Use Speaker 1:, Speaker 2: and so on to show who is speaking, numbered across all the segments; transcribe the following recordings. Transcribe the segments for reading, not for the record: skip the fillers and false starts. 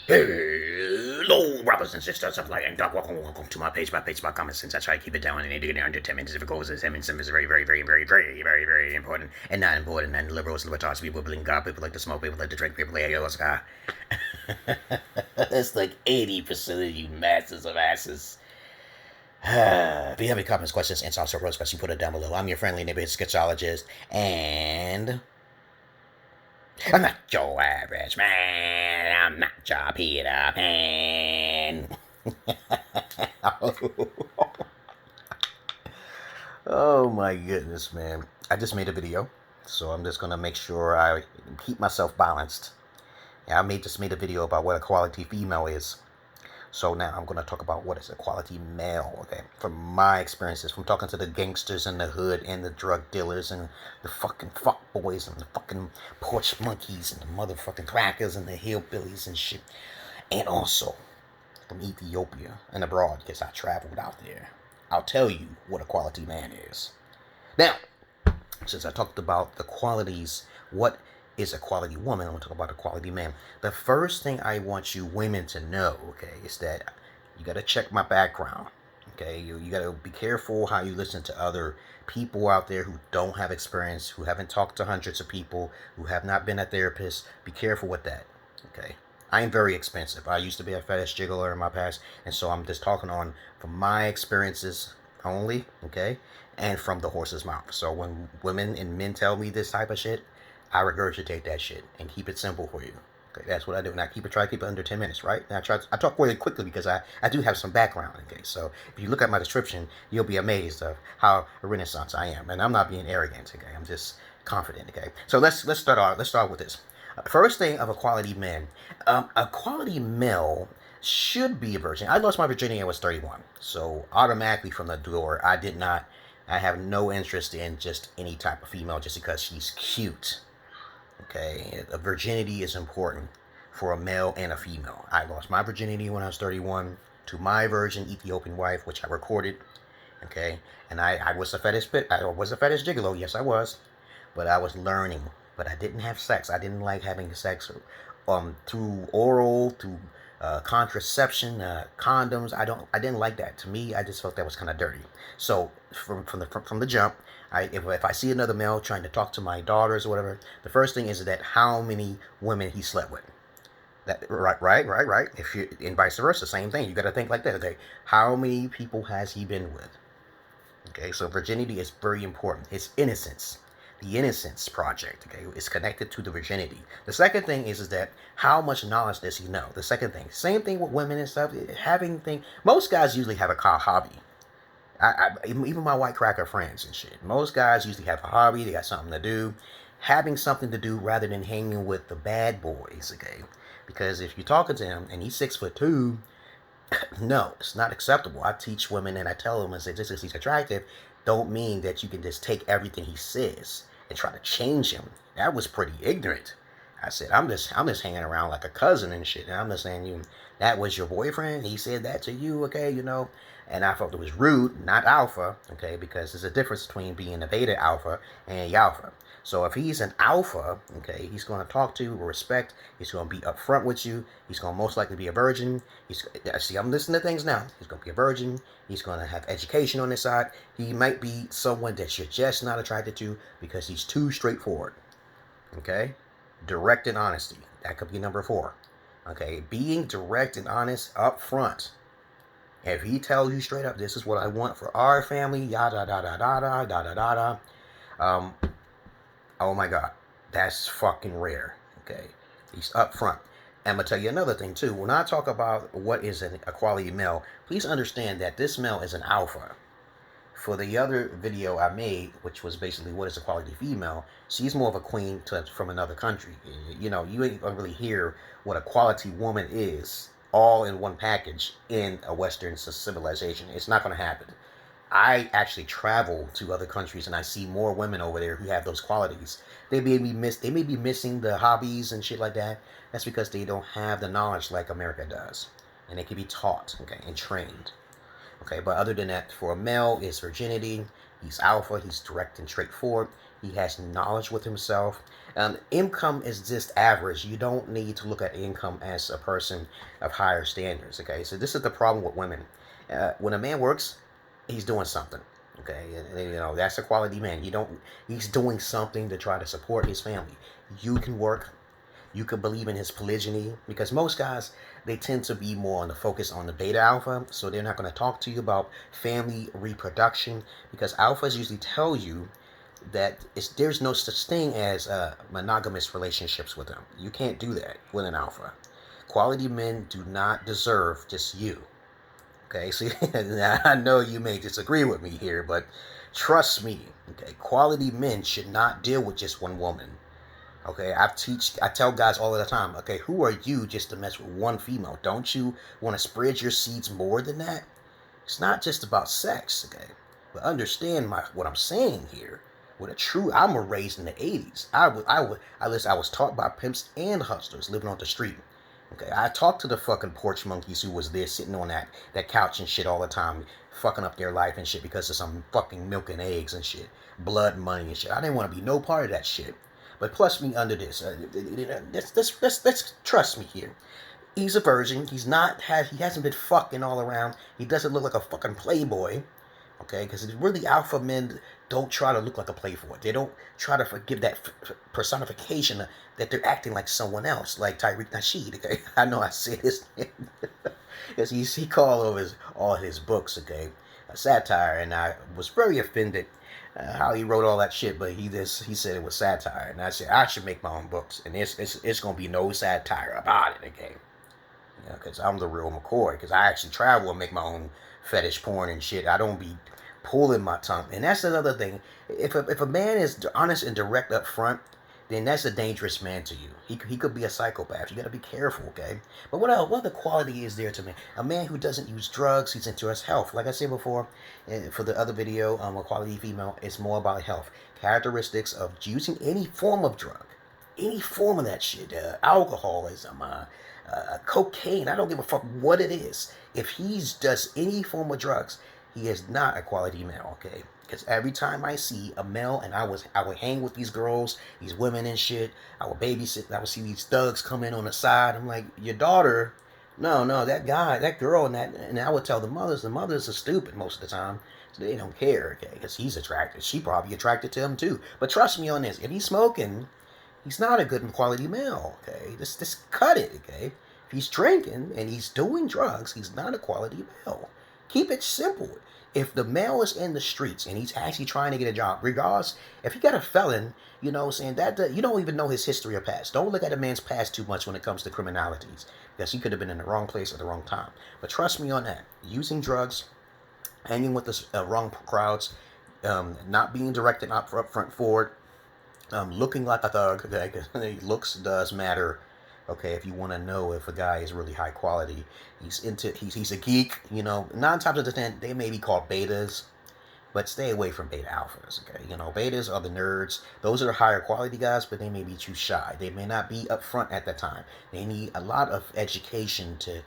Speaker 1: Hello, brothers and sisters of light and dark. Welcome to my page, my common sense. I try to keep it down and into under 10 minutes. If it goes, 10 minutes is very important and not important. And liberals, libertarians, people believe in God, people like to smoke, people like to drink, people like to sky. That's like 80% of you masters of asses. If you have any comments, questions, and also roast, you put it down below. I'm your friendly neighborhood Sexologist, and I'm not your average man. I'm not your Peter Pan. Oh my goodness, man. I just made a video, so I'm just going to make sure I keep myself balanced. Yeah, just made a video about what a quality female is. So now I'm going to talk about what is a quality male, okay? From my experiences, from talking to the gangsters in the hood and the drug dealers and the fucking fuck boys and the fucking porch monkeys and the motherfucking crackers and the hillbillies and shit. And also from Ethiopia and abroad, because I traveled out there. I'll tell you what a quality man is. Now, since I talked about the qualities, what is a quality woman, I'm going to talk about a quality man. The first thing I want you women to know, okay, is that you got to check my background, okay? You got to be careful how you listen to other people out there who don't have experience, who haven't talked to hundreds of people, who have not been a therapist. Be careful with that, okay? I am very expensive. I used to be a fetish gigolo in my past, and so I'm just talking on from my experiences only, okay, and from the horse's mouth. So when women and men tell me this type of shit, I regurgitate that shit and keep it simple for you. Okay, that's what I do. And I try to keep it under 10 minutes, right? And I talk really quickly because I do have some background. Okay, so if you look at my description, you'll be amazed of how Renaissance I am. And I'm not being arrogant. Okay, I'm just confident. Okay, so let's start with this. First thing of a quality man. A quality male should be a virgin. I lost my virginity when I was 31. So automatically from the door, I have no interest in just any type of female just because she's cute. Okay, a virginity is important for a male and a female. I lost my virginity when I was 31 to my virgin Ethiopian wife, which I recorded. Okay, and I was a fetish gigolo. Yes, I was, but I was learning. But I didn't have sex. I didn't like having sex through oral, through contraception, condoms. I didn't like that. To me, I just felt that was kind of dirty. So from the jump, if I see another male trying to talk to my daughters or whatever, the first thing is that how many women he slept with. That right. If you and vice versa, same thing. You got to think like that. Okay, how many people has he been with? Okay, so virginity is very important. It's innocence. The Innocence Project, okay, is connected to the virginity. The second thing is that how much knowledge does he know? The second thing, same thing with women and stuff. Most guys usually have a hobby. Even my white cracker friends and shit. Most guys usually have a hobby. They got something to do. Having something to do rather than hanging with the bad boys, okay? Because if you're talking to him and he's 6'2", no, it's not acceptable. I teach women and I tell them, I say, just because he's attractive, don't mean that you can just take everything he says and try to change him. That was pretty ignorant. I said, I'm just hanging around like a cousin and shit. And I'm just saying, that was your boyfriend. He said that to you, okay, And I felt it was rude, not alpha, okay, because there's a difference between being a beta alpha and a alpha. So if he's an alpha, okay, he's going to talk to you with respect. He's going to be upfront with you. He's going to most likely be a virgin. I'm listening to things now. He's going to be a virgin. He's going to have education on his side. He might be someone that you're just not attracted to because he's too straightforward, okay? Direct and honesty. That could be number 4, okay? Being direct and honest up front. If he tells you straight up, this is what I want for our family, yada, da, da, da, da, da, da, da, da. Oh my God, that's fucking rare, okay? He's up front. I'm going to tell you another thing, too. When I talk about what is a quality male, please understand that this male is an alpha. For the other video I made, which was basically what is a quality female, she's more of a queen from another country. You ain't going to really hear what a quality woman is all in one package in a Western civilization. It's not going to happen. I actually travel to other countries and I see more women over there who have those qualities. They may be missing the hobbies and shit like that. That's because they don't have the knowledge like America does. And they can be taught, okay, and trained. Okay, but other than that, for a male, it's virginity. He's alpha. He's direct and straightforward. He has knowledge with himself. Income is just average. You don't need to look at income as a person of higher standards. Okay, so this is the problem with women. When a man works, he's doing something. Okay, and, you know, that's a quality man. You don't. He's doing something to try to support his family. You can work. You could believe in his polygyny, because most guys, they tend to be more on the focus on the beta alpha, so they're not going to talk to you about family reproduction, because alphas usually tell you that there's no such thing as monogamous relationships with them. You can't do that with an alpha. Quality men do not deserve just you. Okay, see, I know you may disagree with me here, but trust me, okay, quality men should not deal with just one woman. Okay, I tell guys all the time, okay, who are you just to mess with one female? Don't you want to spread your seeds more than that? It's not just about sex, okay? But understand what I'm saying here. With a true, I was raised in the 80s. I was taught by pimps and hustlers living on the street. Okay, I talked to the fucking porch monkeys who was there sitting on that couch and shit all the time, fucking up their life and shit because of some fucking milk and eggs and shit, blood money and shit. I didn't want to be no part of that shit. But plus me under this. Let's trust me here. He's a virgin. He hasn't been fucking all around. He doesn't look like a fucking playboy. Okay, because really alpha men don't try to look like a playboy. They don't try to forgive that personification that they're acting like someone else, like Tariq Nasheed. Okay, I know I said his name because he called all his books, okay, a satire, and I was very offended how he wrote all that shit, but he said it was satire, and I said I should make my own books, and it's gonna be no satire about it, okay? You know, because I'm the real McCoy, because I actually travel and make my own fetish porn and shit. I don't be pulling my tongue, and that's another thing. If a man is honest and direct up front, then that's a dangerous man to you. He could be a psychopath. You got to be careful, okay? But what other quality is there to me? A man who doesn't use drugs, he's into his health. Like I said before, for the other video, a quality female, it's more about health. Characteristics of using any form of drug. Any form of that shit. Alcoholism, cocaine. I don't give a fuck what it is. If he does any form of drugs, he is not a quality male, okay? Because every time I see a male, and I would hang with these girls, these women and shit, I would babysit, and I would see these thugs come in on the side. I'm like, your daughter, no, that guy, that girl, and I would tell the mothers are stupid most of the time, so they don't care, okay, because he's attracted. She probably attracted to him too. But trust me on this, if he's smoking, he's not a good quality male, okay? Just cut it, okay? If he's drinking and he's doing drugs, he's not a quality male. Keep it simple. If the male is in the streets and he's actually trying to get a job, regardless, if he got a felon, you know, saying that you don't even know his history or past. Don't look at a man's past too much when it comes to criminalities, because he could have been in the wrong place at the wrong time. But trust me on that. Using drugs, hanging with the wrong crowds, not being directed up front forward, looking like a thug, okay, because looks does matter. Okay, if you want to know if a guy is really high quality, he's a geek, you know. 9 times out of 10, they may be called betas, but stay away from beta alphas, okay? You know, betas are the nerds. Those are the higher quality guys, but they may be too shy. They may not be upfront at that time. They need a lot of education to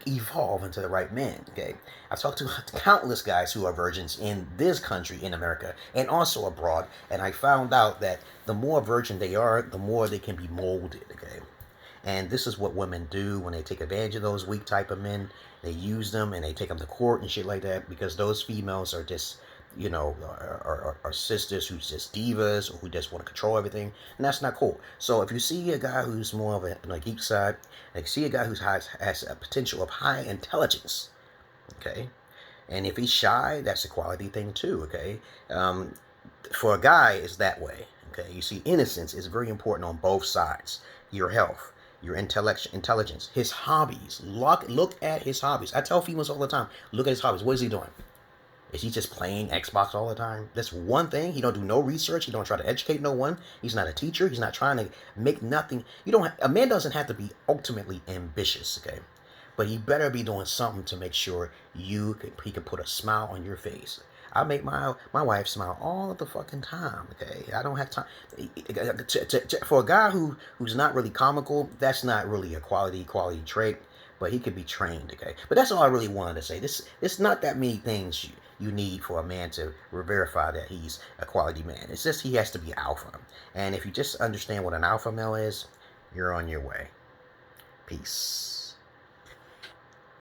Speaker 1: evolve into the right man, okay? I've talked to countless guys who are virgins in this country, in America, and also abroad, and I found out that the more virgin they are, the more they can be molded, okay? And this is what women do when they take advantage of those weak type of men. They use them and they take them to court and shit like that, because those females are just, you know, are sisters who's just divas or who just want to control everything, and that's not cool. So if you see a guy who's more of a geek side, like see a guy who has a potential of high intelligence, okay, and if he's shy, that's a quality thing too, okay. For a guy, it's that way, okay. You see, innocence is very important on both sides. Your health, your intelligence, his hobbies. Look at his hobbies. I tell females all the time, look at his hobbies. What is he doing? Is he just playing Xbox all the time? That's one thing. He don't do no research. He don't try to educate no one. He's not a teacher. He's not trying to make nothing. A man doesn't have to be ultimately ambitious, okay? But he better be doing something to make sure he can put a smile on your face. I make my wife smile all the fucking time, okay? I don't have time. For a guy who's not really comical, that's not really a quality trait, but he could be trained, okay? But that's all I really wanted to say. It's not that many things you need for a man to verify that he's a quality man. It's just he has to be alpha. And if you just understand what an alpha male is, you're on your way. Peace.